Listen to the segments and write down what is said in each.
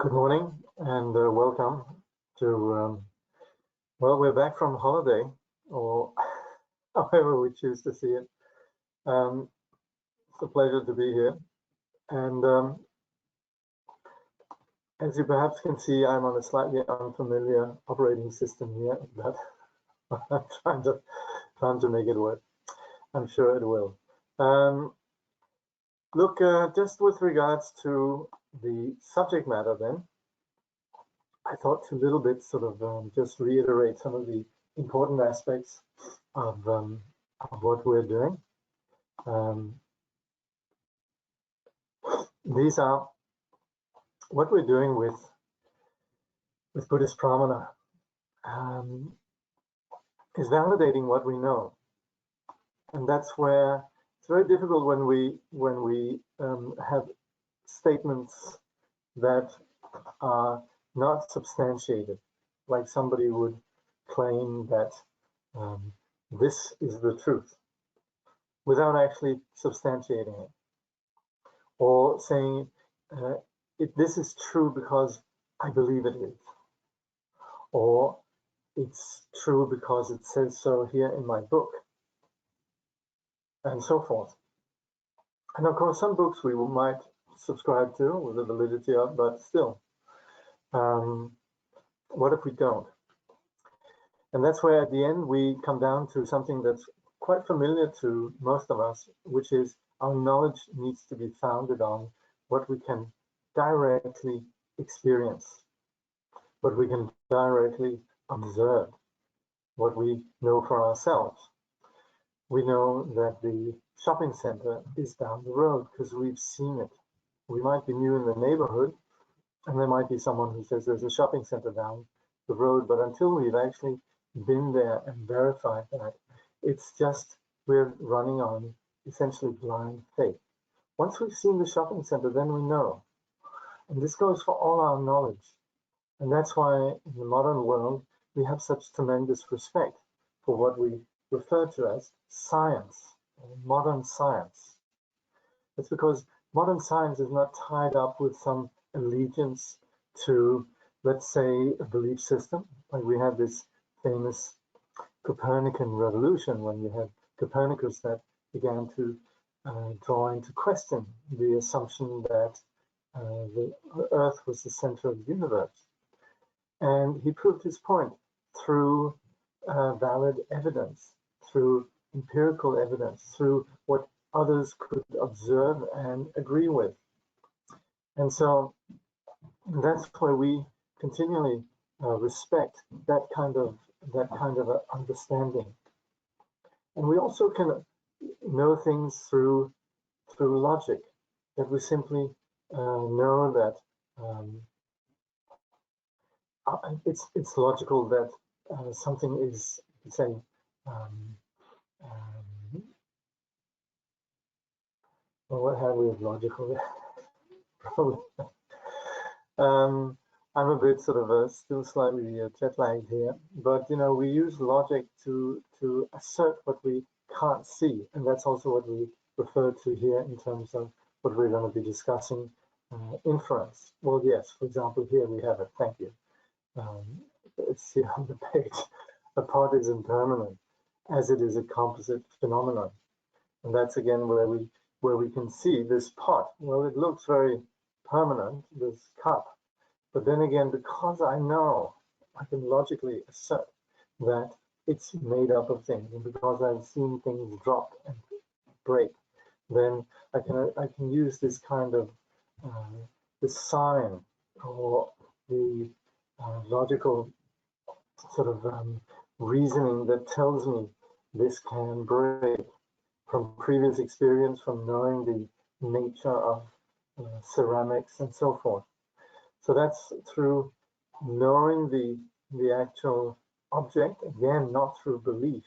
Good morning and welcome to, well, we're back from holiday, or however we choose to see it. It's a pleasure to be here. And as you perhaps can see, I'm on a slightly unfamiliar operating system here, but I'm trying to make it work. I'm sure it will. Look, just with regards to the subject matter then, I thought to a little bit sort of just reiterate some of the important aspects of what we're doing. These are what we're doing with Buddhist pramana, is validating what we know, and that's where it's very difficult when we have statements that are not substantiated, like somebody would claim that this is the truth without actually substantiating it, or saying this is true because I believe it is, or it's true because it says so here in my book, and so forth. And of course, some books we might subscribe to with the validity of, but still, what if we don't? And that's where at the end we come down to something that's quite familiar to most of us, which is our knowledge needs to be founded on what we can directly experience, what we can directly observe, what we know for ourselves. We know that the shopping center is down the road because we've seen it. We might be new in the neighborhood, and there might be someone who says there's a shopping center down the road, but until we've actually been there and verified that, it's just we're running on essentially blind faith. Once we've seen the shopping center, then we know. And this goes for all our knowledge. And that's why in the modern world, we have such tremendous respect for what we refer to as science, modern science. It's because modern science is not tied up with some allegiance to, let's say, a belief system. Like we have this famous Copernican revolution when you had Copernicus that began to draw into question the assumption that the Earth was the center of the universe. And he proved his point through valid evidence, through empirical evidence, through what others could observe and agree with. And so that's where we continually respect that kind of understanding. And we also can know things through logic, that we simply know that it's logical that something is, say, well, what have we of logical? Probably. I'm a bit sort of still slightly jet lagged here, but you know, we use logic to assert what we can't see, and that's also what we refer to here in terms of what we're going to be discussing, inference. Well, yes, for example, here we have it. Thank you. It's here on the page. A pot is impermanent, as it is a composite phenomenon, and that's again where we can see this pot. Well, it looks very permanent, this cup. But then again, because I know, I can logically assert that it's made up of things, and because I've seen things drop and break, then I can use this kind of this sign or the logical sort of reasoning that tells me this can break from previous experience, from knowing the nature of ceramics and so forth. So that's through knowing the actual object, again, not through belief,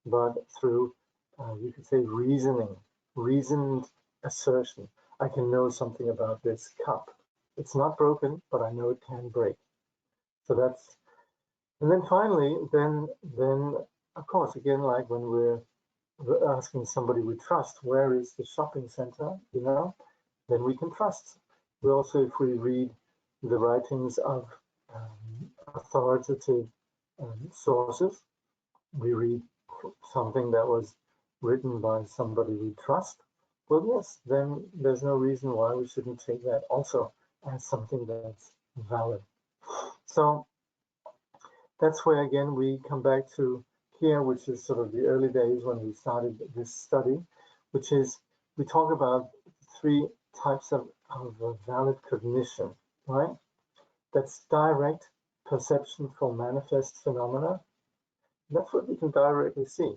but through, you could say, reasoned assertion. I can know something about this cup. It's not broken, but I know it can break. So that's, and then finally, then of course, again, like when we're asking somebody we trust, where is the shopping center, you know, then we can trust. We also, if we read the writings of authoritative sources. We read something that was written by somebody we trust. Well, yes, then there's no reason why we shouldn't take that also as something that's valid. So that's where, again, we come back to here, which is sort of the early days when we started this study, which is we talk about three types of valid cognition, right? That's direct perception for manifest phenomena. That's what we can directly see.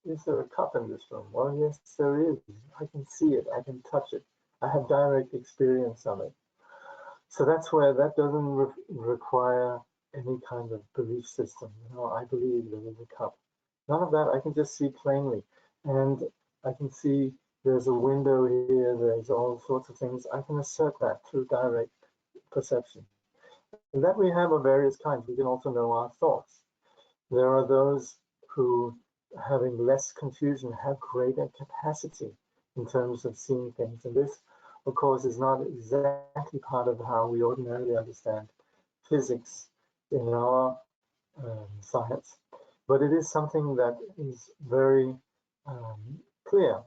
Is there a cup in this room? Well, yes, there is. I can see it. I can touch it. I have direct experience of it. So that's where that doesn't require any kind of belief system. You know, I believe there is a cup. None of that. I can just see plainly. And I can see there's a window here. There's all sorts of things. I can assert that through direct perception. And that we have of various kinds. We can also know our thoughts. There are those who, having less confusion, have greater capacity in terms of seeing things. And this, of course, is not exactly part of how we ordinarily understand physics in our science, but it is something that is very clear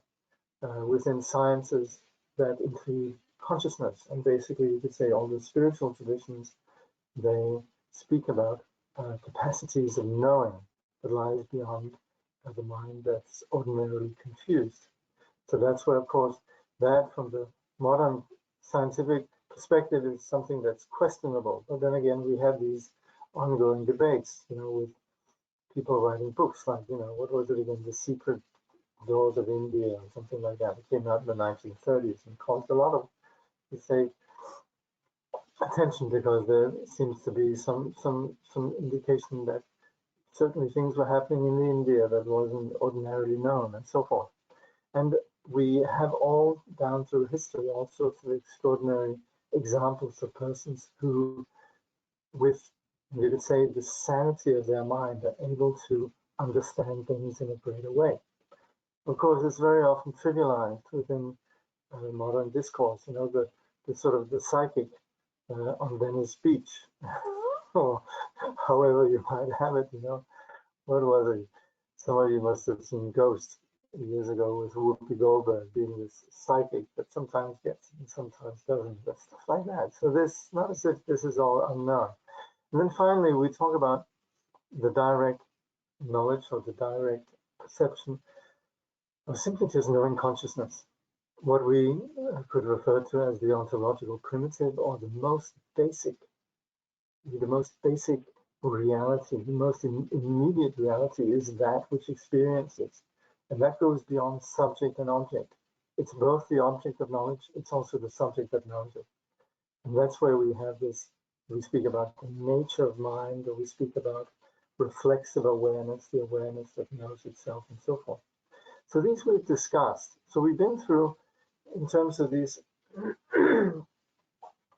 within sciences that include consciousness. And basically, you could say all the spiritual traditions, they speak about capacities of knowing that lies beyond the mind that's ordinarily confused. So that's where, of course, that from the modern scientific perspective is something that's questionable. But then again, we have these ongoing debates, you know, with people writing books like, you know, what was it again, The Secret Doors of India or something like that. It came out in the 1930s and caused a lot of, you say, attention, because there seems to be some indication that certainly things were happening in India that wasn't ordinarily known and so forth. And we have all down through history all sorts of extraordinary examples of persons who, with, you could say, the sanity of their mind, are able to understand things in a greater way. Of course, it's very often trivialized within modern discourse, you know, the sort of the psychic on Venice Beach, or however you might have it, you know. What was it? Some of you must have seen Ghost years ago with Whoopi Goldberg being this psychic that sometimes gets and sometimes doesn't, but stuff like that. So this, not as if this is all unknown. And then finally, we talk about the direct knowledge or the direct perception of simply just knowing consciousness, what we could refer to as the ontological primitive, or the most basic reality, the most immediate reality is that which experiences. And that goes beyond subject and object. It's both the object of knowledge, it's also the subject that knows it. And that's where we have this, we speak about the nature of mind, or we speak about reflexive awareness, the awareness that knows itself, and so forth. So these we've discussed. So we've been through, in terms of these,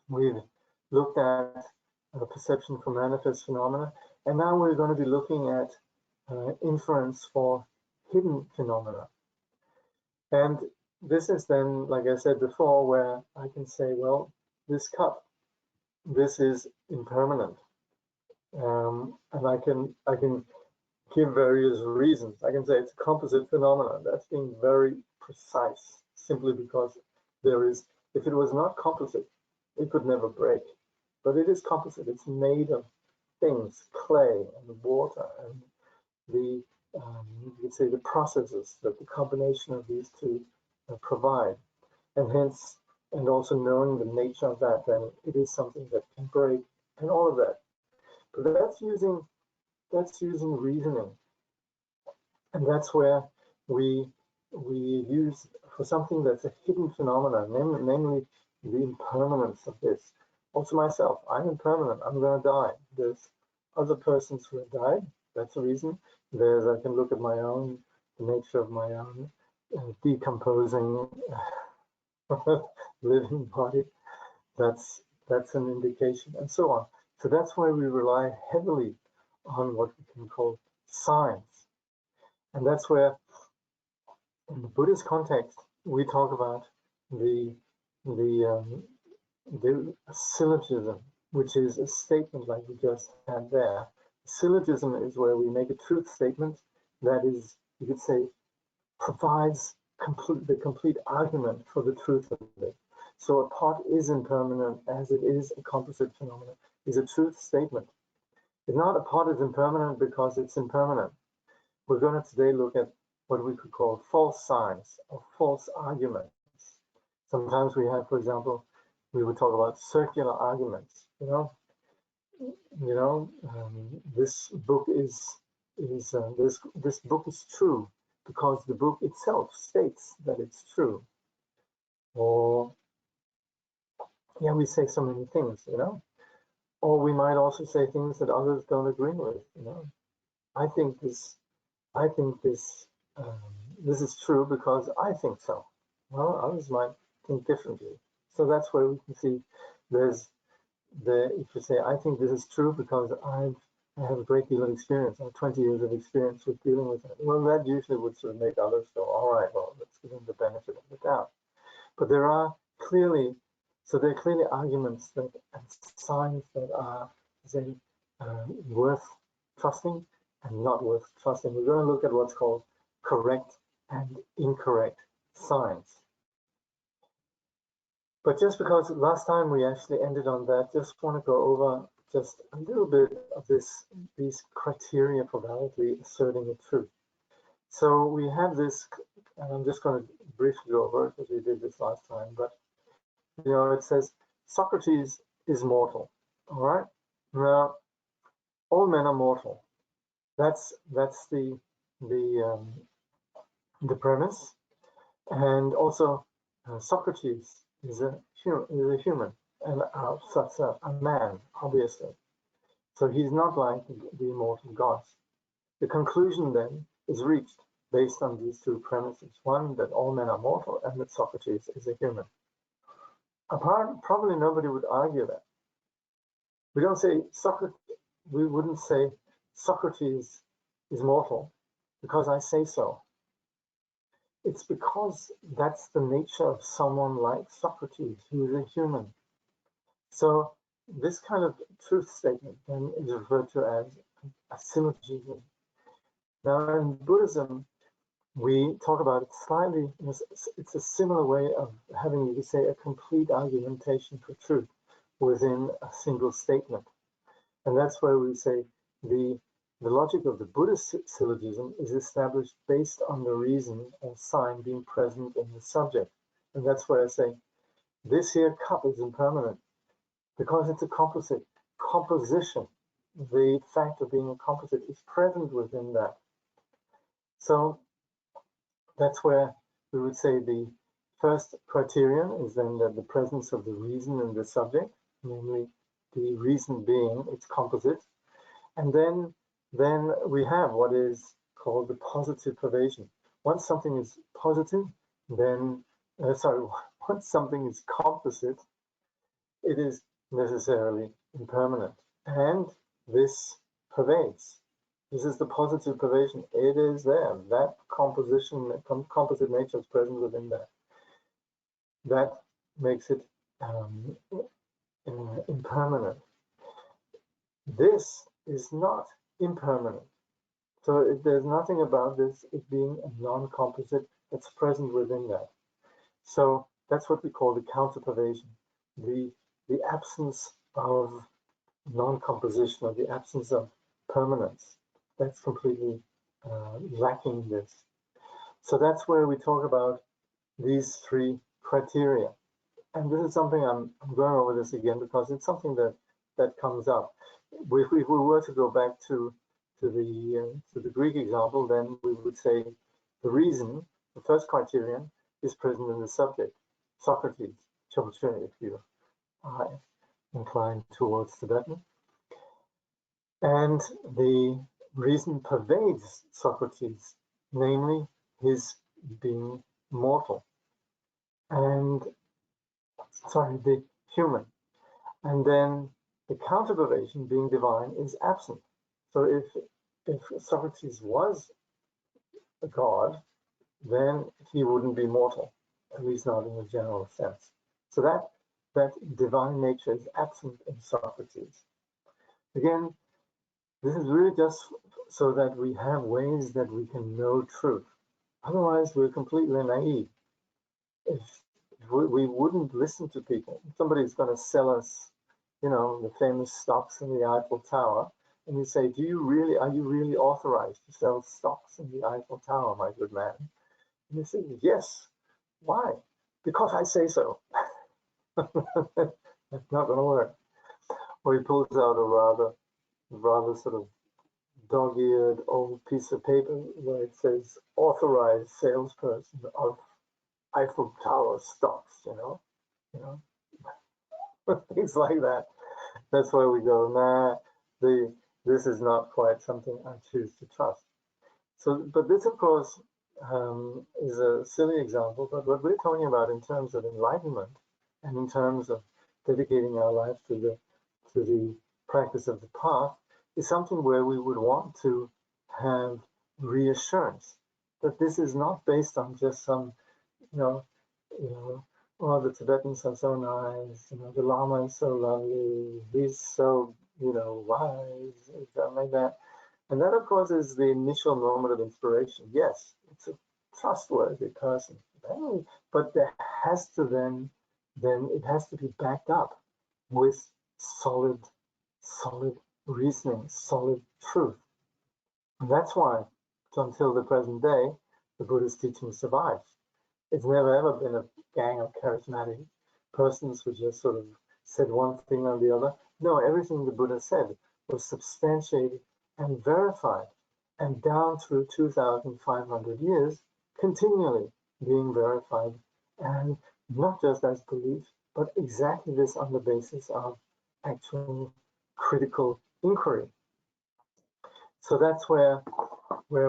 we've looked at perception for manifest phenomena, and now we're going to be looking at inference for hidden phenomena. And this is then, like I said before, where I can say, well, this cup, this is impermanent, and I can give various reasons. I can say it's a composite phenomenon. That's being very precise, simply because there is, if it was not composite, it could never break. But it is composite. It's made of things, clay and water, and the you could say the processes that the combination of these two provide, and hence, and also knowing the nature of that, then it is something that can break, and all of that. But that's using reasoning, and that's where we use for something that's a hidden phenomenon, namely the impermanence of this. Also myself, I'm impermanent, I'm going to die. There's other persons who have died, that's a reason. There's, I can look at my own, the nature of my own decomposing living body, that's an indication, and so on. So that's why we rely heavily on what we can call science. And that's where, in the Buddhist context, we talk about the the syllogism, which is a statement like we just had there. A syllogism is where we make a truth statement that is, you could say, provides the complete argument for the truth of it. So a pot is impermanent as it is a composite phenomenon is a truth statement. It's not a pot is impermanent because it's impermanent. We're going to today look at what we could call false signs or false arguments. Sometimes we have, for example, we would talk about circular arguments. This book this book is true because the book itself states that it's true. Or yeah, we say so many things, Or we might also say things that others don't agree with. I think this this is true because I think so. Well, others might think differently. So that's where we can see if you say, I think this is true because I have a great deal of experience. I have 20 years of experience with dealing with it. Well, that usually would sort of make others go, all right, well, let's give them the benefit of the doubt. But there are clearly arguments and signs that are, say, worth trusting and not worth trusting. We're going to look at what's called correct and incorrect signs. But just because last time we actually ended on that, just want to go over just a little bit of these criteria for validly asserting a truth. So we have this, and I'm just going to briefly go over it because we did this last time, but it says Socrates is mortal. All right. Now, all men are mortal. That's the premise, and also Socrates is a human and such a man, obviously. So he's not like the immortal gods. The conclusion then is reached based on these two premises: one, that all men are mortal, and that Socrates is a human. Probably nobody would argue that. We don't say Socrates. We wouldn't say Socrates is mortal because I say so. It's because that's the nature of someone like Socrates, who is a human. So this kind of truth statement then is referred to as a syllogism. Now in Buddhism, we talk about it slightly, it's a similar way of having, you could say, a complete argumentation for truth within a single statement. And that's where we say the logic of the Buddhist syllogism is established based on the reason or sign being present in the subject. And that's where I say, this here cup is impermanent because it's a composite composition. The fact of being a composite is present within that. So that's where we would say the first criterion is then that the presence of the reason in the subject, namely the reason being its composite. And then we have what is called the positive pervasion. Once something is positive, then, once something is composite, it is necessarily impermanent. And this pervades. This is the positive pervasion. It is there. That composite nature is present within that. That makes it impermanent. This is not impermanent. So there's nothing about this, it being a non-composite that's present within that. So that's what we call the counter-pervasion, the absence of non-composition, or the absence of permanence. That's completely lacking this. So that's where we talk about these three criteria. And this is something I'm going over this again because it's something that comes up. If we were to go back to the Greek example, then we would say the reason, the first criterion, is present in the subject, Socrates, if you are inclined towards Tibetan. And the reason pervades Socrates, namely his being mortal, and the human. And then the counter-pervasion, being divine, is absent. So if Socrates was a god, then he wouldn't be mortal, at least not in a general sense. So that divine nature is absent in Socrates. Again, this is really just so that we have ways that we can know truth. Otherwise, we're completely naive. If we wouldn't listen to people, somebody's going to sell us, the famous stocks in the Eiffel Tower, and you say, are you really authorized to sell stocks in the Eiffel Tower, my good man? And you say, yes. Why? Because I say so. That's not going to work. Or he pulls out a rather sort of dog-eared old piece of paper where it says authorized salesperson of Eiffel Tower stocks, things like that. That's where we go, nah, this is not quite something I choose to trust. So, but this, of course, is a silly example, but what we're talking about in terms of enlightenment and in terms of dedicating our lives to the practice of the path is something where we would want to have reassurance that this is not based on just some, oh, the Tibetans are so nice, the Lama is so lovely, he's so, wise, something like that. And that, of course, is the initial moment of inspiration. Yes, it's a trustworthy person, but there has to then it has to be backed up with solid reasoning, solid truth. And that's why, until the present day, the Buddhist teaching survives. It's never ever been a gang of charismatic persons who just sort of said one thing or the other. No, everything the Buddha said was substantiated and verified, and down through 2,500 years, continually being verified, and not just as belief, but exactly this on the basis of actual critical inquiry. So that's where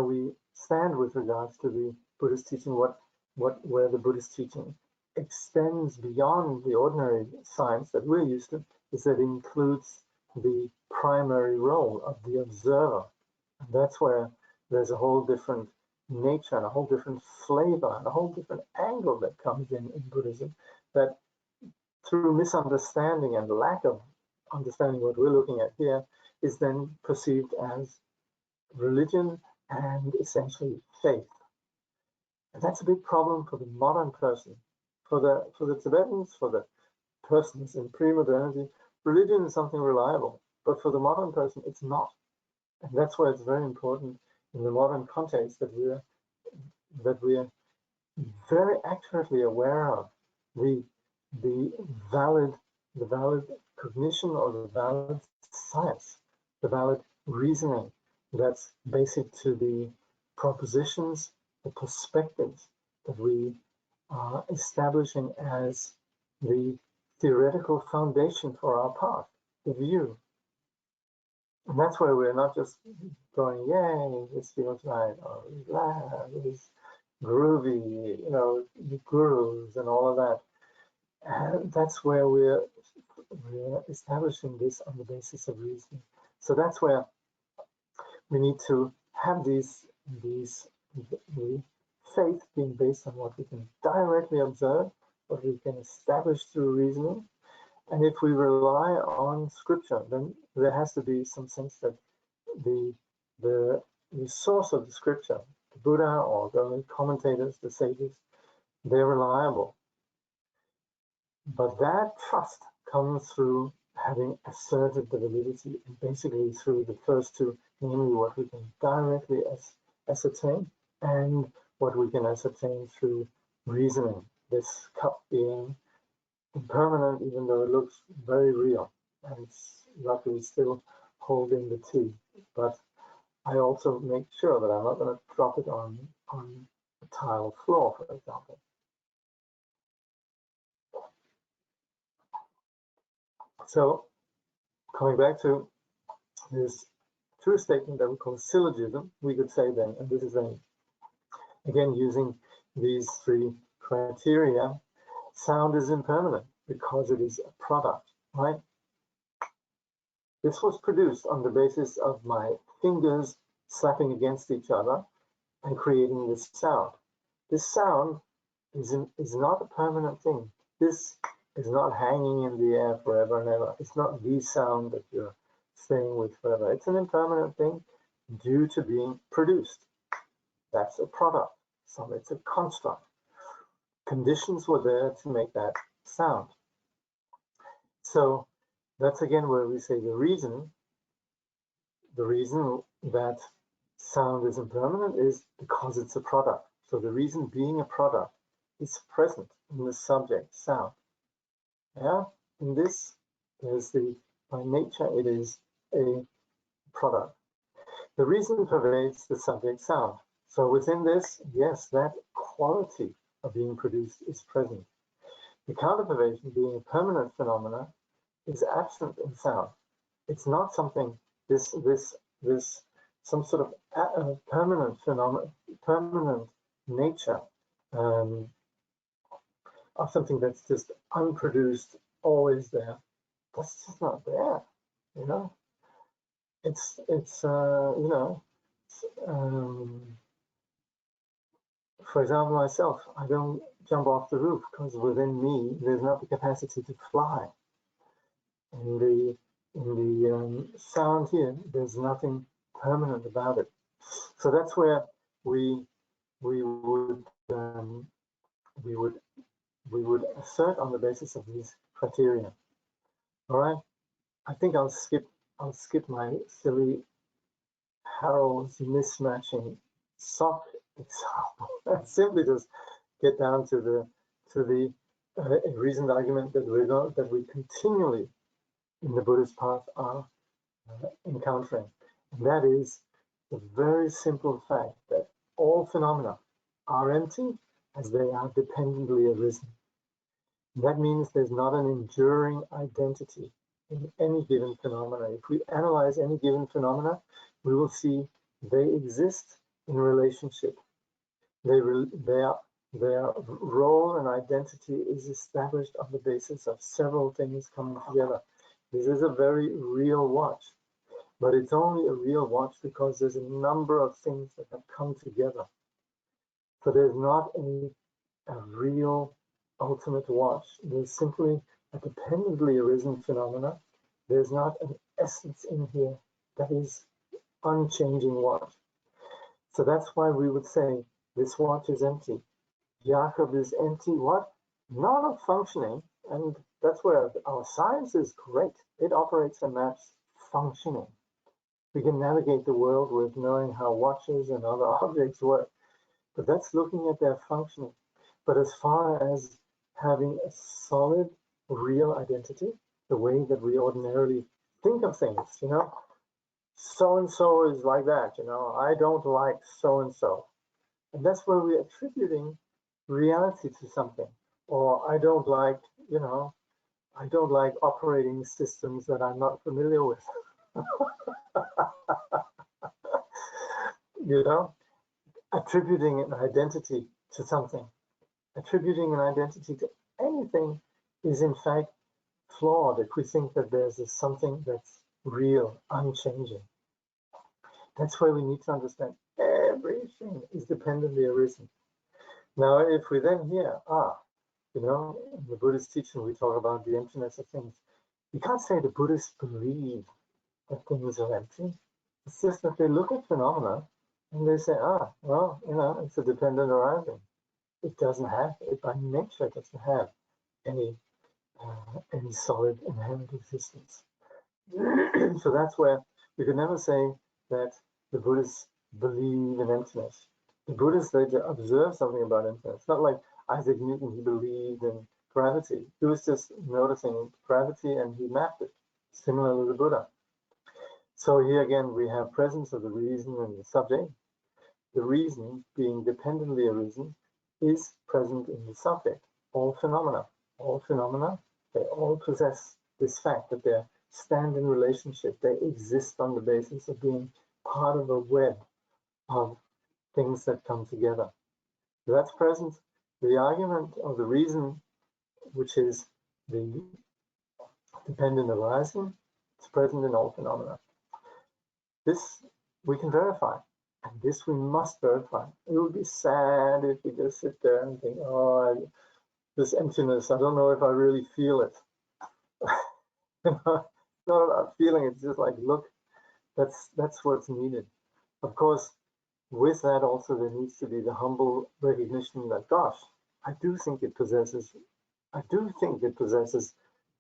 we stand with regards to the Buddhist teaching, where the Buddhist teaching extends beyond the ordinary science that we're used to, is that it includes the primary role of the observer. And that's where there's a whole different nature and a whole different flavor and a whole different angle that comes in Buddhism, that through misunderstanding and lack of understanding what we're looking at here is then perceived as religion and essentially faith. And that's a big problem for the modern person. For the Tibetans, for the persons in pre-modernity, religion is something reliable, but for the modern person, it's not. And that's why it's very important in the modern context that we're very accurately aware of the valid cognition or the valid science, the valid reasoning that's basic to the propositions, the perspectives that we are establishing as the theoretical foundation for our path, the view. And that's where we're not just going, yay, this feels right, or this groovy, the gurus and all of that. And that's where we're establishing this on the basis of reasoning. So that's where we need to have the faith being based on what we can directly observe, what we can establish through reasoning. And if we rely on scripture, then there has to be some sense that the source of the scripture, the Buddha or the commentators, the sages, they're reliable. But that trust comes through having asserted the validity, and basically through the first two, namely what we can directly ascertain and what we can ascertain through reasoning. This cup being impermanent, even though it looks very real, and it's luckily still holding the tea. But I also make sure that I'm not going to drop it on the tile floor, for example. So coming back to this true statement that we call syllogism, we could say then, and this is then again using these three criteria, sound is impermanent because it is a product, right? This was produced on the basis of my fingers slapping against each other and creating this sound. This sound is not a permanent thing. This is not hanging in the air forever and ever. It's not the sound that you're staying with forever. It's an impermanent thing due to being produced. That's a product. So it's a construct. Conditions were there to make that sound. So that's again where we say the reason that sound is impermanent is because it's a product. So the reason being a product is present in the subject sound. Yeah, in this, by nature, it is a product. The reason pervades the subject sound. So within this, yes, that quality of being produced is present. The counter-pervasion, being a permanent phenomena, is absent in sound. It's not something, some sort of permanent phenomena, permanent nature of something that's just unproduced, always there. That's just not there, you know. It's you know, for example, myself, I don't jump off the roof because within me there's not the capacity to fly. In the sound here, there's nothing permanent about it. So that's where we would assert on the basis of these criteria. All right. I think I'll skip my silly Harold's mismatching sock example and simply just get down to the reasoned argument that we continually in the Buddhist path are encountering, and that is the very simple fact that all phenomena are empty as they are dependently arisen. That means there's not an enduring identity in any given phenomena. If we analyze any given phenomena, we will see they exist in relationship. Their role and identity is established on the basis of several things coming together. This is a very real watch, but it's only a real watch because there's a number of things that have come together. So there's not a real ultimate watch. There's simply a dependently arisen phenomena. There's not an essence in here that is unchanging watch. So that's why we would say this watch is empty. Jakob is empty, what? Not of functioning, and that's where our science is great. It operates and maps functioning. We can navigate the world with knowing how watches and other objects work, but that's looking at their functioning. But as far as having a solid, real identity, the way that we ordinarily think of things, you know, so-and-so is like that, you know, I don't like so-and-so. And that's where we're attributing reality to something. Or I don't like, you know, I don't like operating systems that I'm not familiar with. You know, attributing an identity to something, attributing an identity to anything is in fact flawed if we think that there's something that's real, unchanging. That's why we need to understand everything is dependently arisen. Now, if we then hear, you know, in the Buddhist teaching, we talk about the emptiness of things. You can't say the Buddhists believe that things are empty. It's just that they look at phenomena and they say, well, you know, it's a dependent arising. It doesn't have, it by nature, it doesn't have any solid inherent existence. So that's where we could never say that the Buddhists believe in emptiness. The Buddhists, they observe something about emptiness. It's not like Isaac Newton, he believed in gravity. He was just noticing gravity and he mapped it, similar to the Buddha. So here again, we have presence of the reason and the subject. The reason, being dependently arisen, is present in the subject. All phenomena, they all possess this fact that they stand in relationship. They exist on the basis of being part of a web of things that come together. So that's present. The argument of the reason, which is the dependent arising, is present in all phenomena. This we can verify, and this we must verify. It would be sad if we just sit there and think, this emptiness. I don't know if I really feel it. It's not about feeling, it's just like, look, that's what's needed. Of course, with that also there needs to be the humble recognition that, gosh, I do think it possesses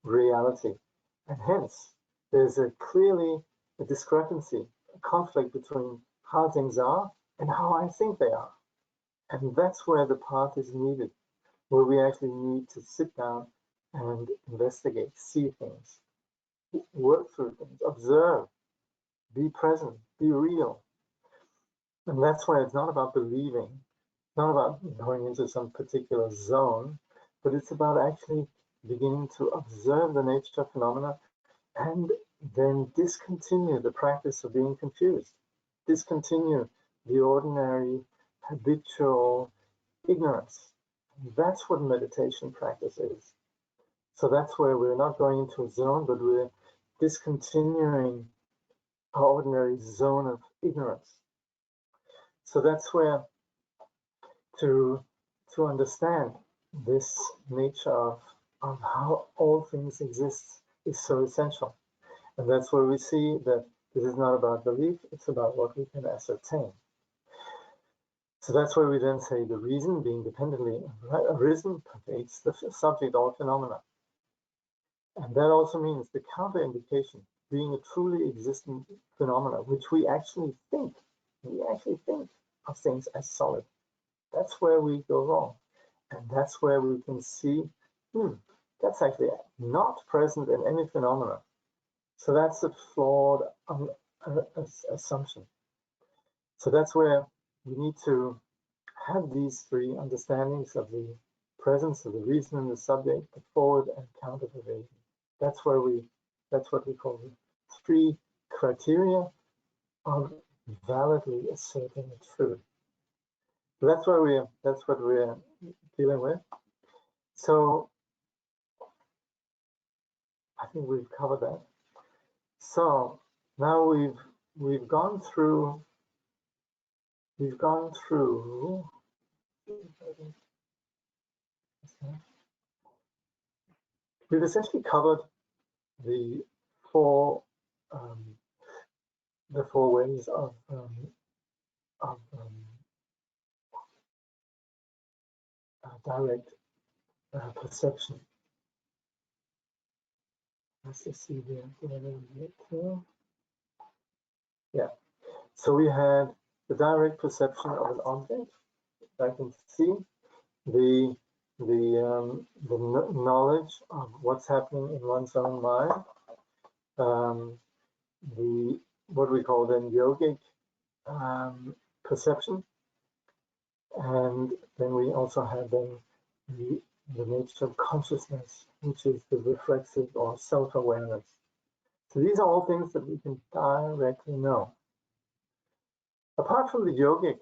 reality. And hence, there's clearly a discrepancy, a conflict between how things are and how I think they are. And that's where the path is needed, where we actually need to sit down and investigate, see things, work through things, observe, be present, be real. And that's why it's not about believing, not about going into some particular zone, but it's about actually beginning to observe the nature of phenomena and then discontinue the practice of being confused, discontinue the ordinary habitual ignorance. That's what meditation practice is. So that's where we're not going into a zone, but we're discontinuing our ordinary zone of ignorance. So that's where to understand this nature of how all things exist is so essential. And that's where we see that this is not about belief, it's about what we can ascertain. So that's where we then say the reason being dependently arisen pervades the subject or phenomena. And that also means the counterindication being a truly existent phenomena, which we actually think of things as solid. That's where we go wrong. And that's where we can see, that's actually not present in any phenomena. So that's a flawed assumption. So that's where we need to have these three understandings of the presence of the reason and the subject, the forward and counter pervasion. That's what we call the three criteria of validly asserting the truth. So that's what we're dealing with. So I think we've covered that. So now we've gone through we've essentially covered the four ways of direct perception. Let's just see here. Yeah. So we had the direct perception of an object. I can see the knowledge of what's happening in one's own mind. What we call then yogic perception, and then we also have then the nature of consciousness, which is the reflexive or self-awareness. So these are all things that we can directly know. Apart from the yogic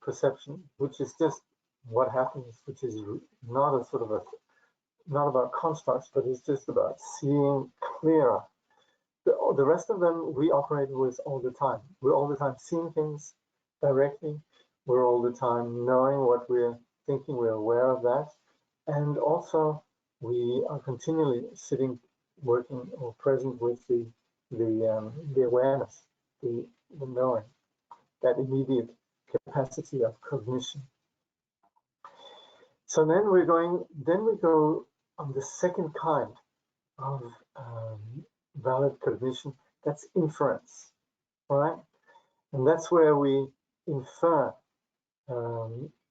perception, which is just what happens, which is not a sort of not about constructs, but it's just about seeing clearer. The rest of them we operate with all the time. We're all the time seeing things directly. We're all the time knowing what we're thinking. We're aware of that, and also we are continually sitting, working, or present with the awareness, the knowing, that immediate capacity of cognition. So then we go on the second kind of valid cognition. That's inference, all right? And that's where we infer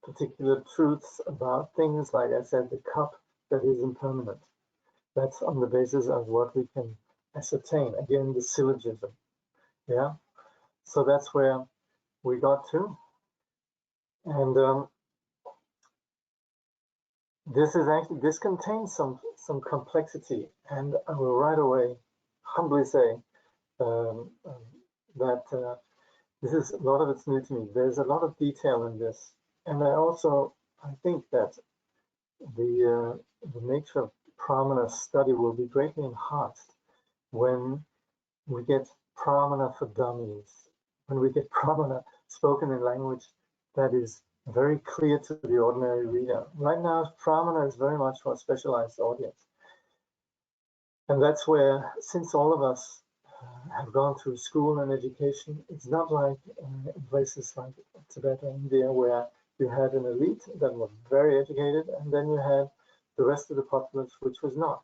particular truths about things, like I said, the cup that is impermanent. That's on the basis of what we can ascertain. Again, the syllogism, yeah? So that's where we got to. And this contains some complexity, and I will right away humbly say that a lot of it's new to me. There's a lot of detail in this, and I think that the nature of pramana study will be greatly enhanced when we get pramana for dummies, when we get pramana spoken in language that is very clear to the ordinary reader. Right now, pramana is very much for a specialized audience. And that's where, since all of us have gone through school and education, it's not like in places like Tibet or India, where you had an elite that was very educated, and then you had the rest of the populace, which was not.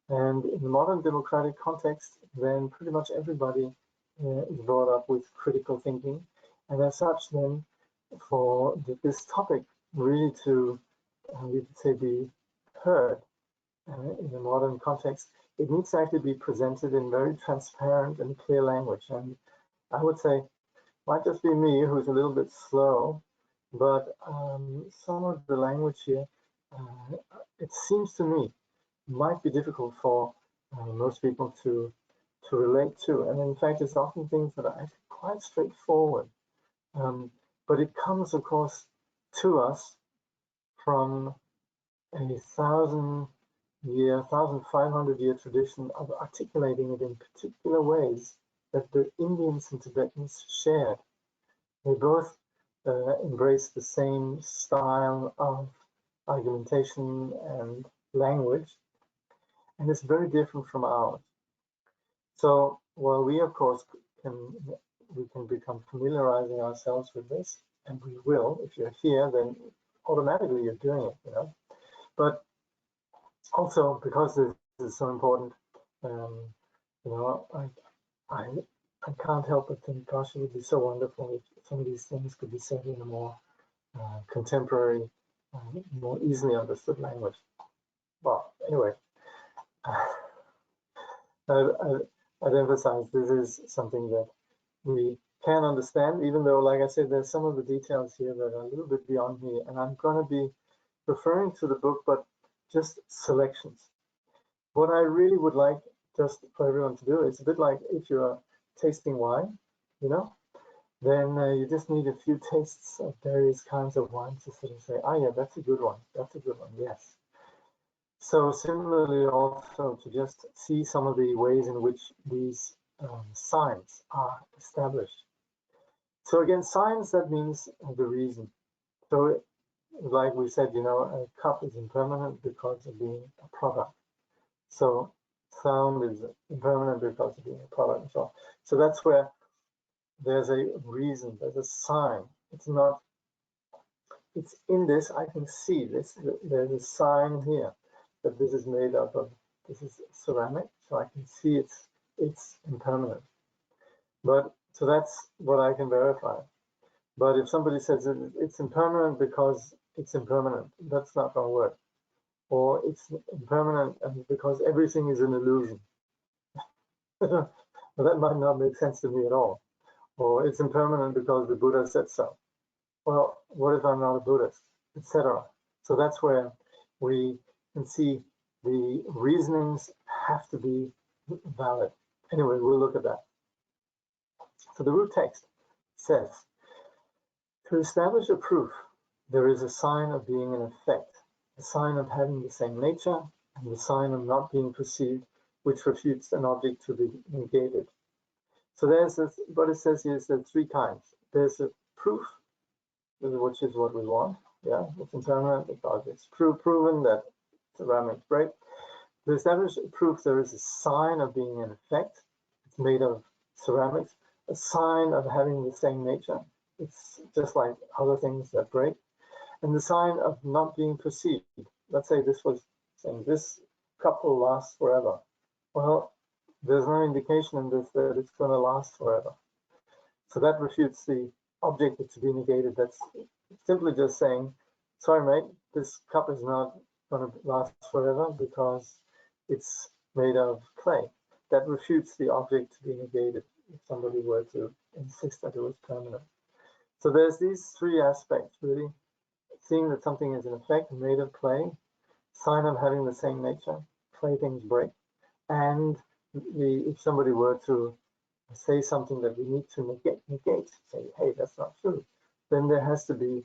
And in the modern democratic context, then pretty much everybody is brought up with critical thinking. And as such, then, for this topic really to, we could say, be heard in a modern context, it needs to actually be presented in very transparent and clear language. And I would say, might just be me who's a little bit slow, but some of the language here, it seems to me, might be difficult for most people to relate to. And in fact, it's often things that are actually quite straightforward. But it comes, of course, to us from a 1,500-year tradition of articulating it in particular ways that the Indians and Tibetans shared. They both embrace the same style of argumentation and language, and it's very different from ours. So while we, of course, can become familiarizing ourselves with this, and we will. If you're here, then automatically you're doing it, you know. But also, because this is so important, you know, I can't help but think, gosh, it would be so wonderful if some of these things could be said in a more contemporary, more easily understood language. Well, anyway, I'd emphasize this is something that we can understand, even though, like I said, there's some of the details here that are a little bit beyond me, and I'm going to be referring to the book, but just selections. What I really would like just for everyone to do is a bit like if you're tasting wine, you know, then you just need a few tastes of various kinds of wine to sort of say, oh yeah, that's a good one, yes. So similarly also to just see some of the ways in which these signs are established. So again, signs, that means the reason. So like we said, you know, a cup is impermanent because of being a product. So sound is impermanent because of being a product. So that's where there's a reason, there's a sign. It's not, it's in this, I can see this, there's a sign here that this is made up of, this is ceramic, so I can see it's impermanent. But so that's what I can verify. But if somebody says it's impermanent because it's impermanent, that's not going to work. Or it's impermanent because everything is an illusion. Well, that might not make sense to me at all. Or it's impermanent because the Buddha said so. Well, what if I'm not a Buddhist, etc. So that's where we can see the reasonings have to be valid. Anyway, we'll look at that. So the root text says, to establish a proof, there is a sign of being an effect, a sign of having the same nature, and the sign of not being perceived, which refutes an object to be negated. So there's this, what it says here is there are three kinds. There's a proof, which is what we want. Yeah, it's impermanent because it's proven that ceramics break. To establish a proof, there is a sign of being an effect. It's made of ceramics. A sign of having the same nature. It's just like other things that break. And the sign of not being perceived. Let's say this was saying this cup will last forever. Well, there's no indication in this that it's going to last forever. So that refutes the object that's to be negated. That's simply just saying, sorry, mate, this cup is not going to last forever because it's made of clay. That refutes the object to be negated if somebody were to insist that it was permanent. So there's these three aspects, really. Seeing that something is in effect made of clay, sign of having the same nature, clay things break, and if somebody were to say something that we need to negate, say, hey, that's not true, then there has to be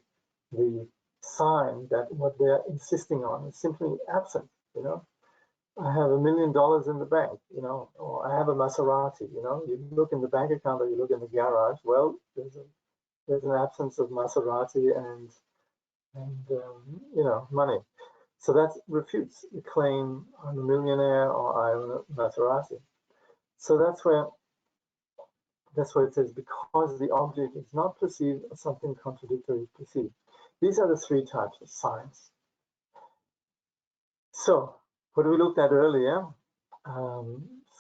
the sign that what they're insisting on is simply absent, you know. I have $1 million in the bank, you know, or I have a Maserati, you know. You look in the bank account or you look in the garage, well, there's a there's an absence of Maserati and money. So that refutes the claim, I'm a millionaire or I own a Maserati. So that's where it says, because the object is not perceived as something contradictory perceived. These are the three types of signs. So what we looked at earlier,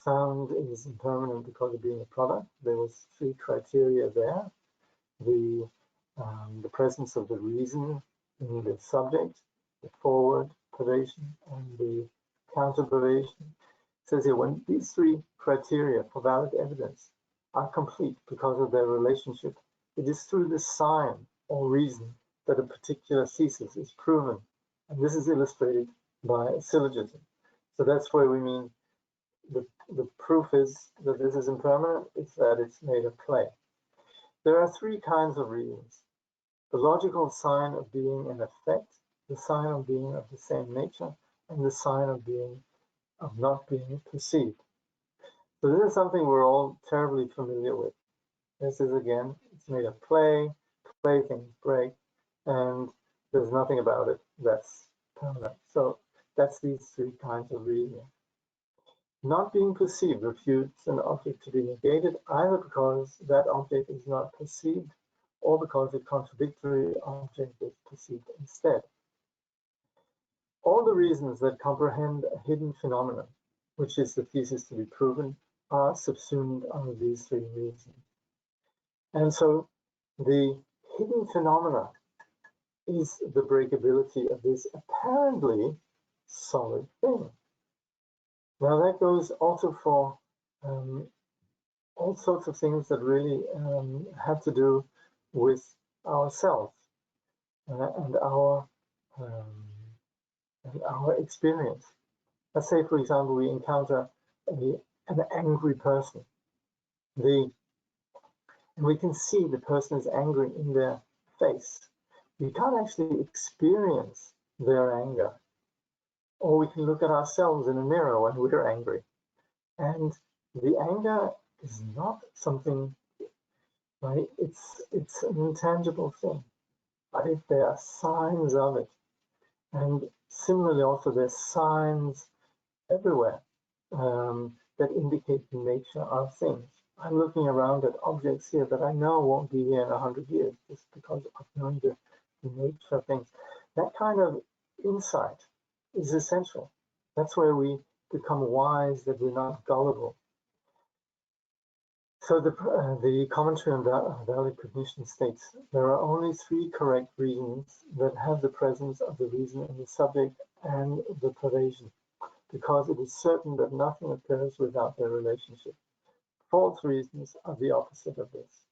sound is impermanent because of being a product. There was three criteria there. The presence of the reason in the subject, the forward pervasion, and the counter pervasion. It says here, when these three criteria for valid evidence are complete because of their relationship, it is through the sign or reason that a particular thesis is proven. And this is illustrated by a syllogism. So that's where we mean the proof is that this is impermanent, it's that it's made of clay. There are three kinds of reasons. The logical sign of being an effect, the sign of being of the same nature, and the sign of not being perceived. So this is something we're all terribly familiar with. This is, again, it's made of clay things break, and there's nothing about it that's permanent. So that's these three kinds of reasoning. Not being perceived refutes an object to be negated, either because that object is not perceived or because a contradictory object is perceived instead. All the reasons that comprehend a hidden phenomenon, which is the thesis to be proven, are subsumed under these three reasons. And so the hidden phenomena is the breakability of this apparently solid thing. Now that goes also for all sorts of things that really have to do with ourselves and our experience. Let's say, for example, we encounter an angry person. And we can see the person is angry in their face. We can't actually experience their anger. Or we can look at ourselves in a mirror when we're angry. And the anger is not something, right? It's an intangible thing, but there are signs of it. And similarly, also there's signs everywhere that indicate the nature of things. I'm looking around at objects here that I know won't be here in 100 years, just because of knowing the nature of things. That kind of insight is essential. That's where we become wise, that we're not gullible. So the commentary on valid cognition states, there are only three correct reasons that have the presence of the reason in the subject and the pervasion, because it is certain that nothing occurs without their relationship. False reasons are the opposite of this.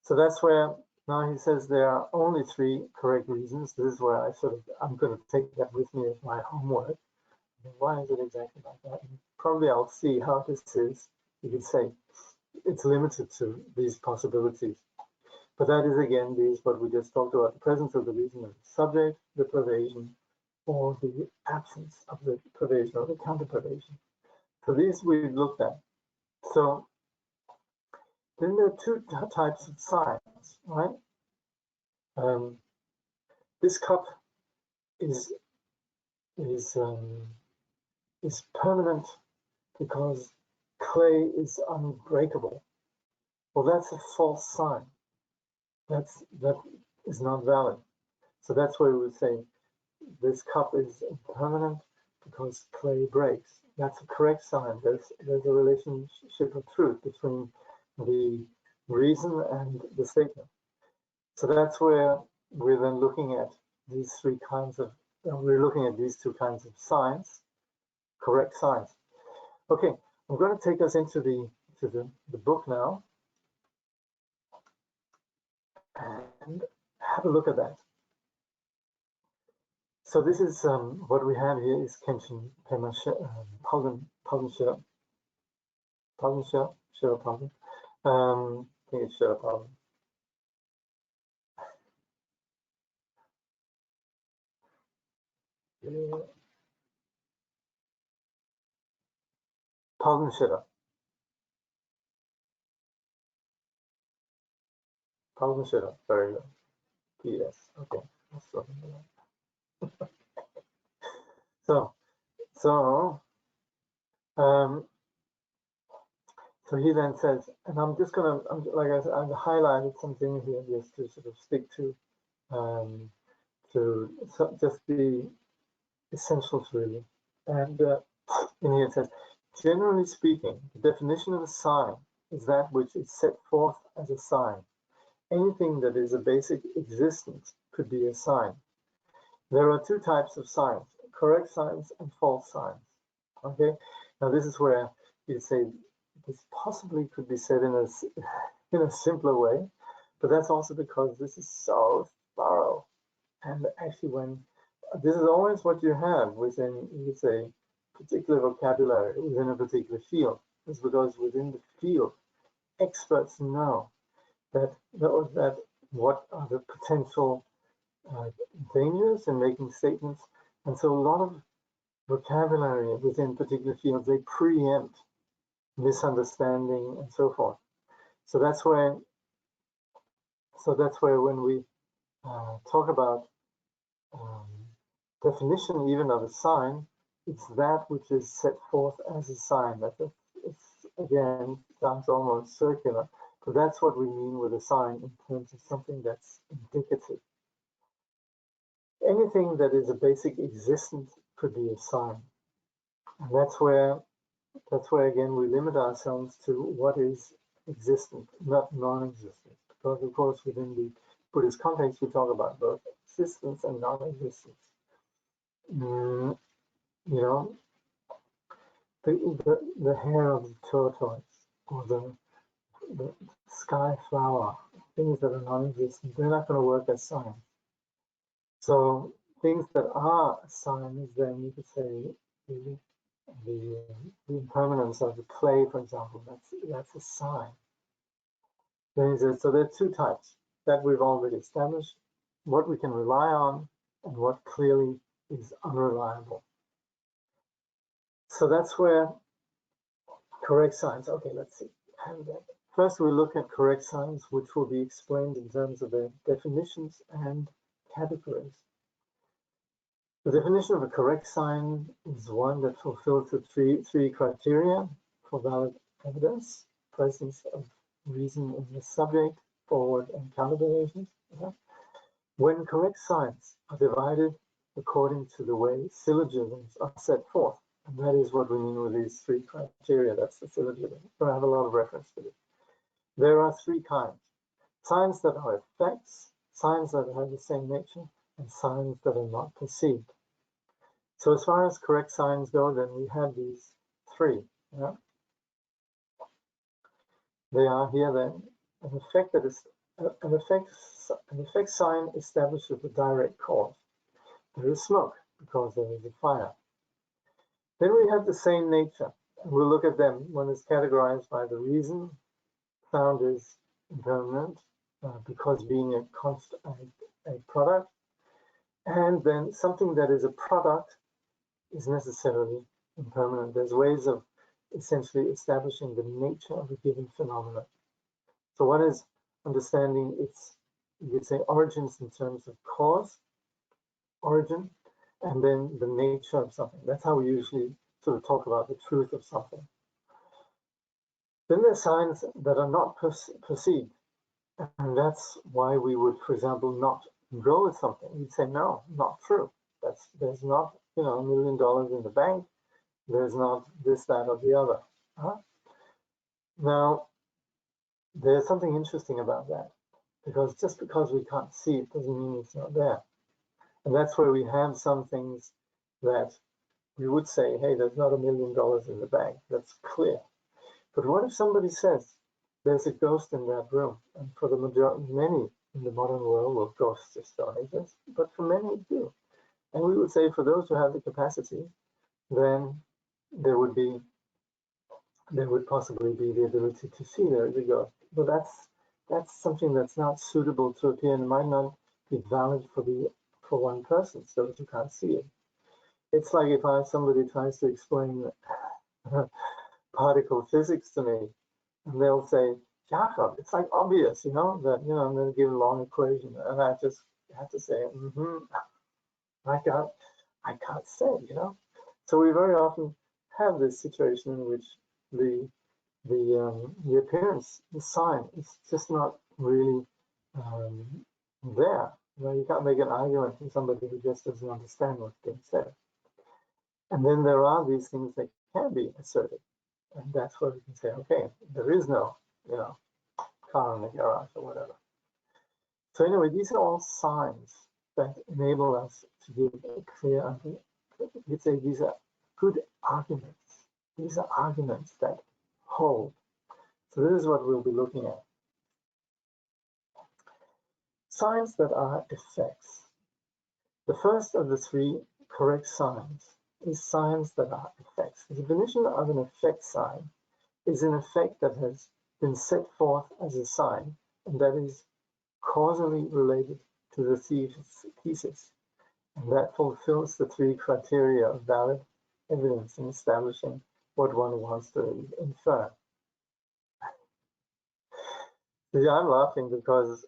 So that's where now he says there are only three correct reasons. This is where I'm going to take that with me as my homework. And why is it exactly like that? And probably I'll see how this is. You could say it's limited to these possibilities. But that is, again, what we just talked about, the presence of the reason of the subject, the pervasion, or the absence of the pervasion or the counter-pervasion. So these we've looked at. So then there are two types of signs, right? This cup is permanent because clay is unbreakable. Well, that's a false sign. That is not valid. So that's where we would say this cup is impermanent because clay breaks. That's a correct sign. There's a relationship of truth between the reason and the statement. So that's where we're then looking at these three kinds of, we're looking at these two kinds of signs, correct signs. Okay, I'm going to take us into the book now and have a look at that. So this is what we have here is Kenshin Pema Sherpa. I think it's Sherpa. Padan Shira. Pausenschiller, very good. PS. Okay. So he then says, and I'm just gonna, like I said, I've highlighted something here just to sort of stick to just be essentials really. And in here it says, generally speaking, the definition of a sign is that which is set forth as a sign. Anything that is a basic existence could be a sign. There are two types of signs, correct signs and false signs. Okay, now this is where you say this possibly could be said in a simpler way, but that's also because this is so thorough. And actually, when this is always what you have within, you could say, particular vocabulary within a particular field, is because within the field, experts know that what are the potential dangers in making statements, and so a lot of vocabulary within particular fields, they preempt misunderstanding and so forth. So that's where when we talk about definition even of a sign, it's that which is set forth as a sign. It's again sounds almost circular, but that's what we mean with a sign in terms of something that's indicative. Anything that is a basic existence could be a sign, and that's where again we limit ourselves to what is existent, not non-existent, because of course within the Buddhist context we talk about both existence and non-existence. You know, the hair of the tortoise or the sky flower, things that are non-existent, they're not going to work as signs. So things that are signs, then you could say the impermanence of the clay, for example, that's a sign. Then he says, so there are two types that we've already established: what we can rely on and what clearly is unreliable. So that's where correct signs. Okay, let's see. First, we look at correct signs, which will be explained in terms of their definitions and categories. The definition of a correct sign is one that fulfills the three criteria for valid evidence: presence of reason in the subject, forward and counter derivations. When correct signs are divided according to the way syllogisms are set forth, and that is what we mean with these three criteria. That's the syllogism. I have a lot of reference to this. There are three kinds: signs that are effects, signs that have the same nature, and signs that are not perceived. So as far as correct signs go, then we have these three. Yeah? They are here then. An effect sign establishes a direct cause. There is smoke because there is a fire. Then we have the same nature, and we'll look at them. One is categorized by the reason. Sound is impermanent because being a product, and then something that is a product is necessarily impermanent. There's ways of essentially establishing the nature of a given phenomenon. So one is understanding its, you could say, origins in terms of cause, origin, and then the nature of something. That's how we usually sort of talk about the truth of something. Then there's signs that are not perceived, and that's why we would, for example, not go with something. We'd say, no, not true. There's not, $1 million in the bank. There's not this, that, or the other. Now, there's something interesting about that, because just because we can't see it doesn't mean it's not there. And that's where we have some things that we would say, hey, there's not $1 million in the bank. That's clear. But what if somebody says there's a ghost in that room? And for the majority, many in the modern world, well, ghosts just don't exist, but for many do. And we would say for those who have the capacity, then there would possibly be the ability to see there is a ghost. But that's something that's not suitable to appear and might not be valid for one person, so you can't see it. It's like if somebody tries to explain particle physics to me, and they'll say, Jakob, it's like obvious, that, I'm going to give a long equation. And I just have to say, I can't say, So we very often have this situation in which the appearance, the sign, is just not really there. You can't make an argument with somebody who just doesn't understand what's being said. And then there are these things that can be asserted. And that's where we can say, okay, there is no, car in the garage or whatever. So anyway, these are all signs that enable us to give a clear, you'd say these are good arguments. These are arguments that hold. So this is what we'll be looking at. Signs that are effects. The first of the three correct signs is signs that are effects. The definition of an effect sign is an effect that has been set forth as a sign and that is causally related to the thesis, and that fulfills the three criteria of valid evidence in establishing what one wants to infer. See, I'm laughing because,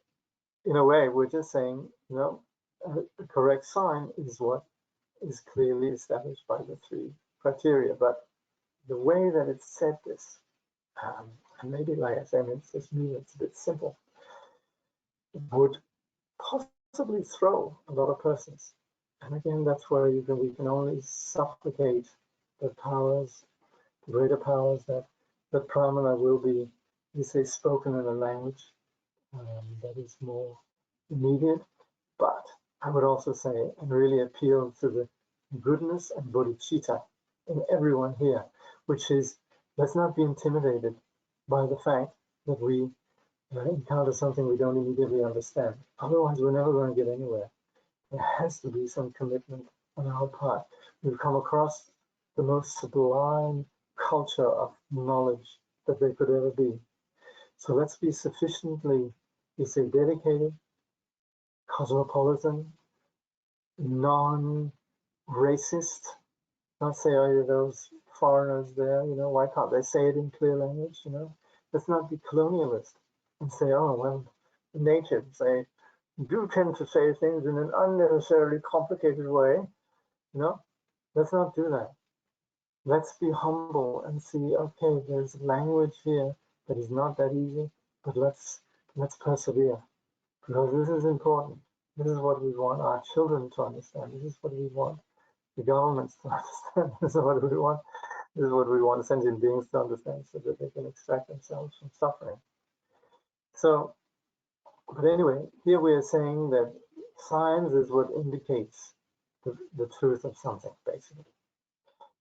in a way, we're just saying, a correct sign is what is clearly established by the three criteria, but the way that it's said this, and maybe like I said, it's just me, it's a bit simple, would possibly throw a lot of persons. And again, that's where we can only supplicate the powers, the greater powers that pramana will be, you say, spoken in a language that is more immediate. But I would also say, and really appeal to the goodness and bodhicitta in everyone here, which is, let's not be intimidated by the fact that we encounter something we don't immediately understand. Otherwise, we're never going to get anywhere. There has to be some commitment on our part. We've come across the most sublime culture of knowledge that there could ever be. So let's be sufficiently, you say, dedicated, cosmopolitan, non-racist. Not say, oh, those foreigners there, why can't they say it in clear language, Let's not be colonialist and say, oh, well, the natives, they do tend to say things in an unnecessarily complicated way, Let's not do that. Let's be humble and see, okay, there's language here that is not that easy, but let's persevere, because this is important. This is what we want our children to understand. This is what we want the governments to understand. This is what we want. This is what we want sentient beings to understand, so that they can extract themselves from suffering. So, but anyway, here we are saying that science is what indicates the truth of something, basically.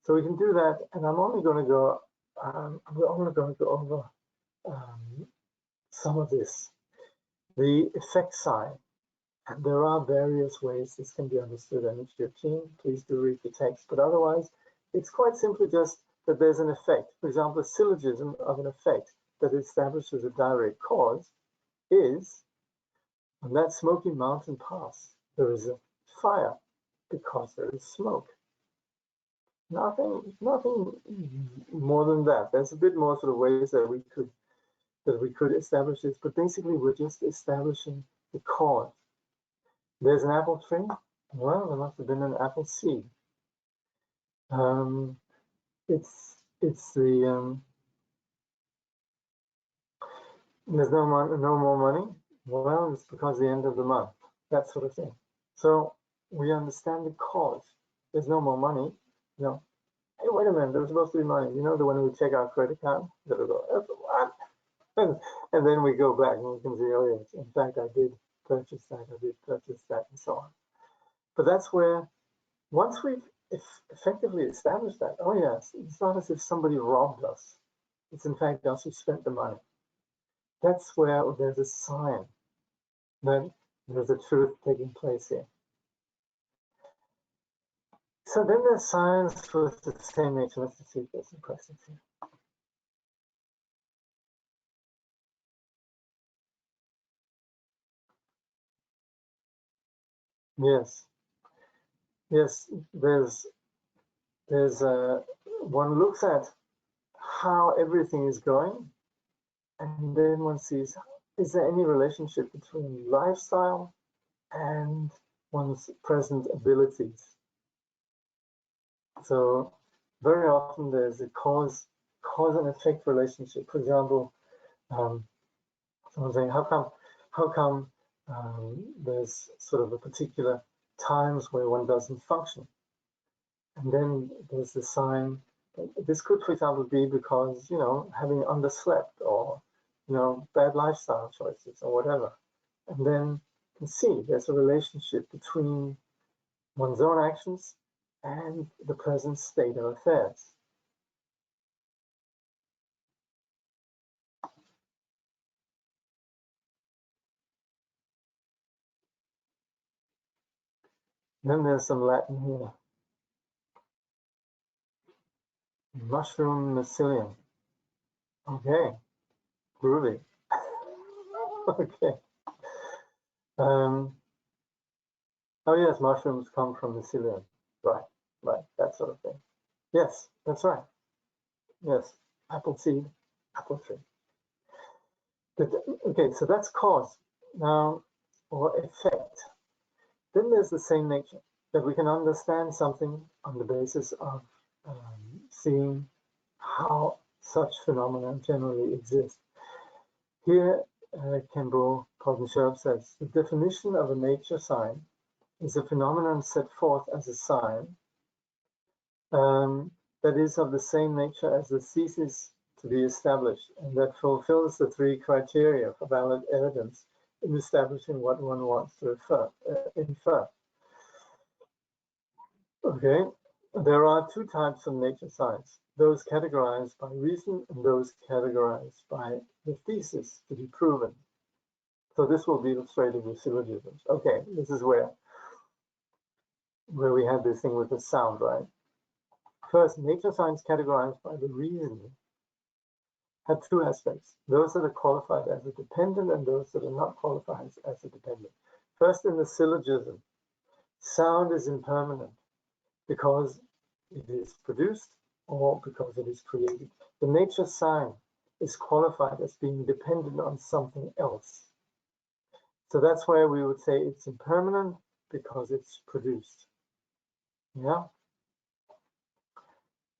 So we can do that, and I'm only going to go. We're only going to go over some of this. The effect sign. And there are various ways this can be understood, and if you're keen, please do read the text. But otherwise, it's quite simply just that there's an effect. For example, a syllogism of an effect that establishes a direct cause is, on that smoky mountain pass, there is a fire because there is smoke. Nothing more than that. There's a bit more sort of ways that we could establish this, but basically we're just establishing the cause. There's an apple tree. Well, there must have been an apple seed. It's the there's no more money. Well, it's because the end of the month. That sort of thing. So we understand the cause. There's no more money. Hey, wait a minute. There was supposed to be money. The one we check our credit card. That'll go. What? And then we go back and we can say, oh yes, in fact, I did purchase that, and so on. But that's where, once we've effectively established that, oh yes, it's not as if somebody robbed us. It's in fact us who spent the money. That's where there's a sign that there's a truth taking place here. So then there's signs for the same nature. Let's see if there's some questions here. Yes, there's one looks at how everything is going, And then one sees, is there any relationship between lifestyle and one's present abilities? So very often there's a cause and effect relationship. For example, someone saying, how come there's sort of a particular times where one doesn't function? And then there's the sign. This could, for example, be because, you know, having underslept or, you know, bad lifestyle choices or whatever. And then you can see there's a relationship between one's own actions and the present state of affairs. Then there's some Latin here. Mushroom mycelium. Okay, groovy. Okay. Oh yes, mushrooms come from mycelium. Right, that sort of thing. Yes, that's right. Yes, apple seed, apple tree. Okay, so that's cause. Now, or effect. Then there's the same nature, that we can understand something on the basis of seeing how such phenomena generally exist. Here, Khenpo Sherp says, the definition of a nature sign is a phenomenon set forth as a sign that is of the same nature as the thesis to be established, and that fulfills the three criteria for valid evidence in establishing what one wants to infer. Okay, there are two types of nature signs, those categorized by reason and those categorized by the thesis to be proven. So this will be illustrated with syllogisms. Okay, this is where we had this thing with the sound, right? First, nature signs categorized by the reason have two aspects, those that are qualified as a dependent and those that are not qualified as a dependent. First, in the syllogism, sound is impermanent because it is produced or because it is created. The nature sign is qualified as being dependent on something else. So that's where we would say it's impermanent because it's produced. Yeah.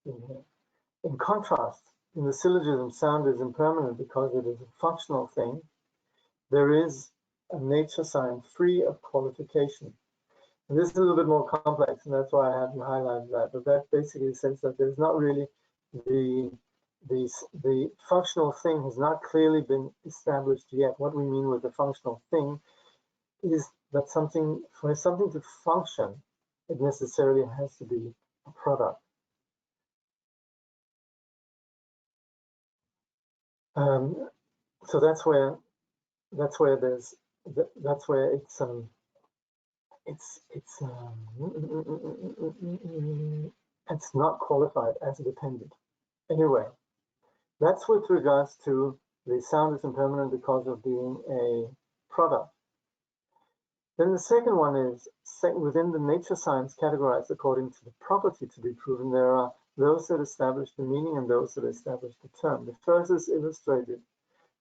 In contrast, in the syllogism, sound is impermanent because it is a functional thing. There is a nature sign free of qualification. And this is a little bit more complex, and that's why I haven't highlighted that. But that basically says that there's not really the functional thing has not clearly been established yet. What we mean with the functional thing is that for something to function, it necessarily has to be a product. So that's where it's not qualified as a dependent. Anyway, that's with regards to the sound is impermanent because of being a product. Then the second one is within the nature science categorized according to the property to be proven. There are those that establish the meaning and those that establish the term. The first is illustrated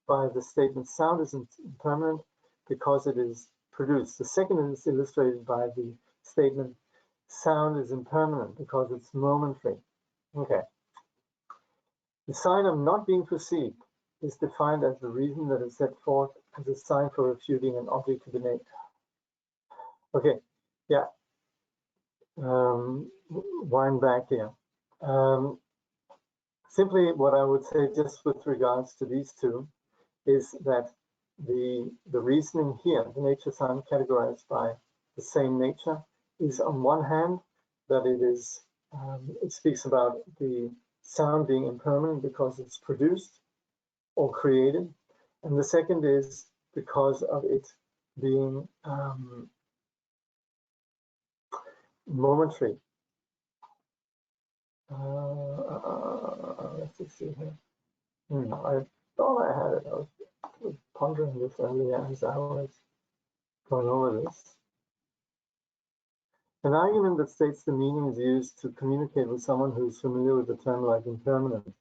by the statement sound is impermanent because it is produced. The second is illustrated by the statement sound is impermanent because it's momentary. Okay. The sign of not being perceived is defined as the reason that is set forth as a sign for refuting an object to be named. Okay, yeah. Wind back here. Simply what I would say just with regards to these two is that the reasoning here, the nature sign categorized by the same nature, is on one hand that it is it speaks about the sound being impermanent because it's produced or created, and the second is because of it being momentary. Let's just see here. I thought I had it. I was pondering this earlier as I was going over this. An argument that states the meaning is used to communicate with someone who is familiar with the term like impermanent,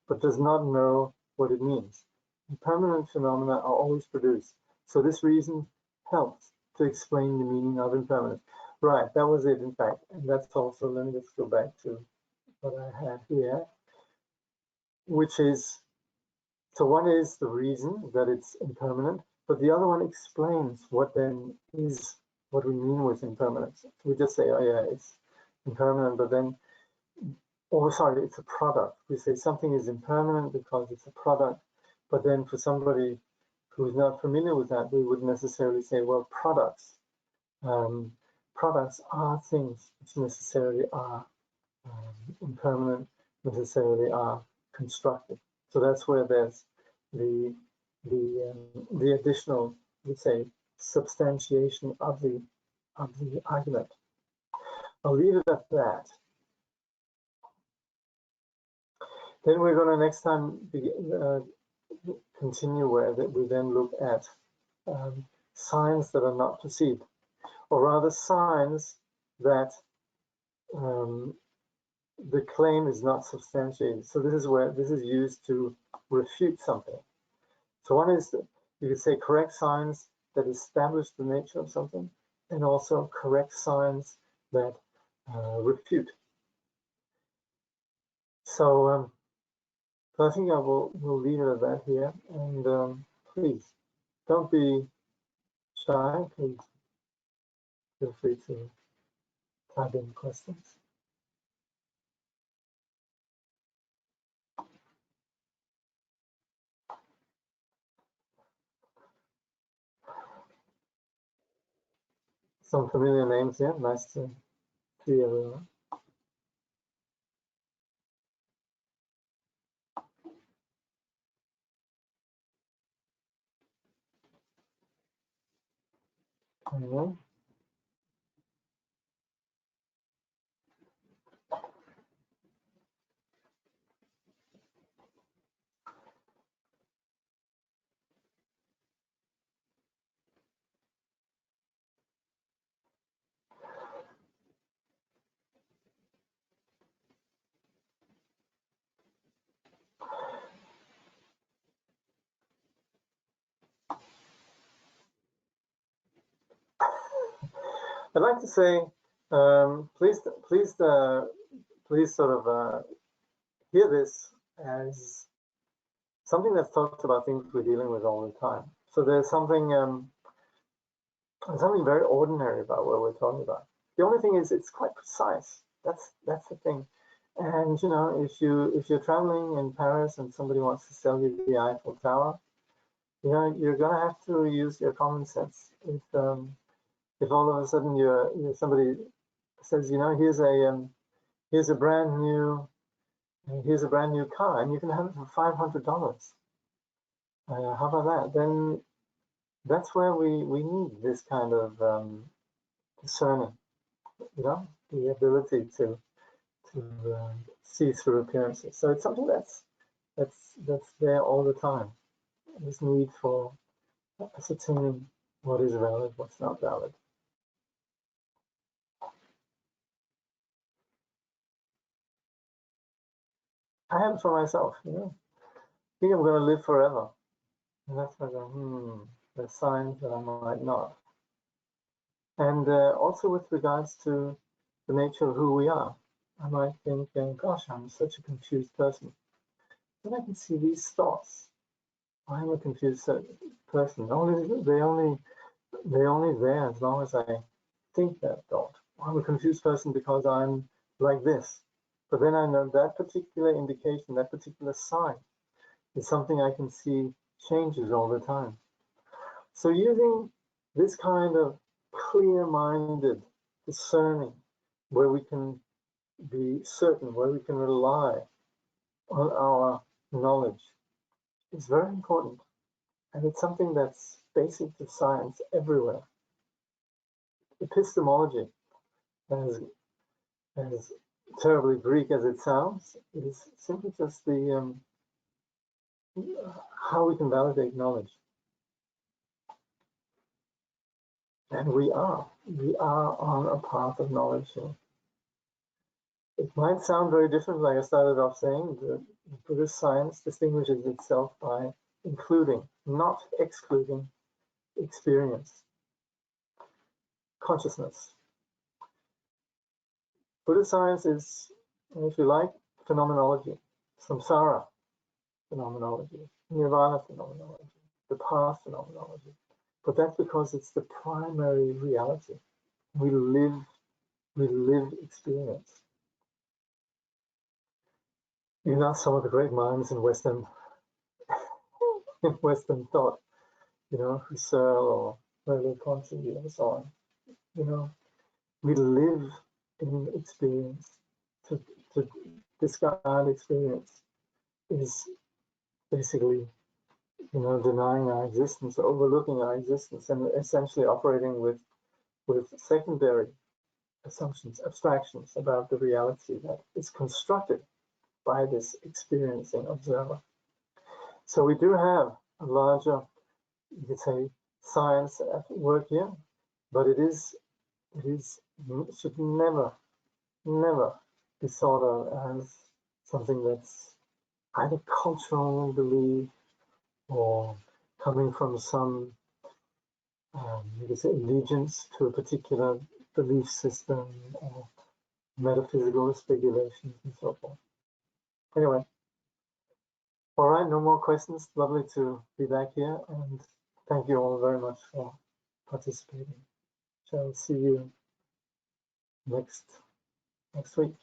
but does not know what it means. Impermanent phenomena are always produced. So this reason helps to explain the meaning of impermanence. Right, that was it, in fact. And that's also, let me just go back to what I had here, which is, so one is the reason that it's impermanent, but the other one explains what then is, what we mean with impermanence. We just say, oh yeah, it's impermanent, but then, or sorry, it's a product. We say something is impermanent because it's a product, but then for somebody who's not familiar with that, we wouldn't necessarily say, well, products. Products are things which necessarily are impermanent, necessarily are constructed. So that's where there's the additional, let's say, substantiation of the argument. I'll leave it at that. Then we're going to next time continue where we then look at signs that are not perceived, or rather signs that the claim is not substantiated. So this is where this is used to refute something. So one is, you could say, correct signs that establish the nature of something, and also correct signs that refute. So, so I think we'll leave it at that here. And please, don't be shy. Please feel free to type in questions. Some familiar names here. Nice to see everyone. I'd like to say, please sort of hear this as something that's talked about things we're dealing with all the time. So there's something very ordinary about what we're talking about. The only thing is it's quite precise. That's the thing. And you know, if you're traveling in Paris and somebody wants to sell you the Eiffel Tower, you know, you're gonna have to use your common sense. If all of a sudden somebody says, you know, here's a brand new car, and you can have it for $500. How about that? Then that's where we need this kind of discerning, you know, the ability to see through appearances. So it's something that's there all the time. This need for ascertaining what is valid, what's not valid. I have it for myself, you know. I think I'm going to live forever. And that's why I go, there's signs that I might not. And also with regards to the nature of who we are, I might think, gosh, I'm such a confused person. Then I can see these thoughts. I'm a confused person. They're only there as long as I think that thought. I'm a confused person because I'm like this. But then I know that particular indication, that particular sign is something I can see changes all the time. So using this kind of clear-minded discerning, where we can be certain, where we can rely on our knowledge, is very important. And it's something that's basic to science everywhere. Epistemology, as terribly Greek as it sounds, is simply just the how we can validate knowledge. And we are on a path of knowledge here. It might sound very different, like I started off saying. The Buddhist science distinguishes itself by including, not excluding, experience, consciousness. Buddhist science is, if you like, phenomenology, samsara phenomenology, nirvana phenomenology, the path phenomenology. But that's because it's the primary reality. We live experience. You know, some of the great minds in Western thought, you know, Husserl or Merleau-Ponty and so on, you know, we live in experience. To discard experience is basically, you know, denying our existence, overlooking our existence, and essentially operating with secondary assumptions, abstractions about the reality that is constructed by this experiencing observer. So we do have a larger, you could say, science at work here, but it should never be thought of as something that's either cultural belief or coming from some, you could say, allegiance to a particular belief system or metaphysical speculations and so forth. Anyway, all right, no more questions. Lovely to be back here, and thank you all very much for participating. Shall see you next week.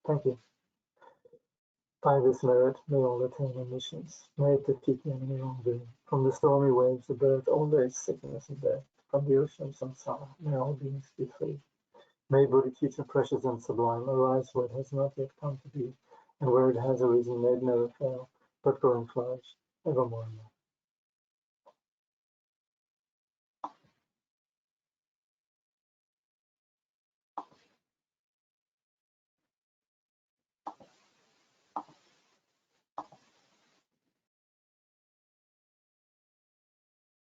Thank you. By this merit, may all attain their missions. May it defeat the enemy wrongdoing. From the stormy waves of birth, old age, sickness, and death. From the ocean of samsara, may all beings be free. May Buddha teacher precious and sublime arise where it has not yet come to be, and where it has arisen may it never fail, but grow and flourish evermore and more.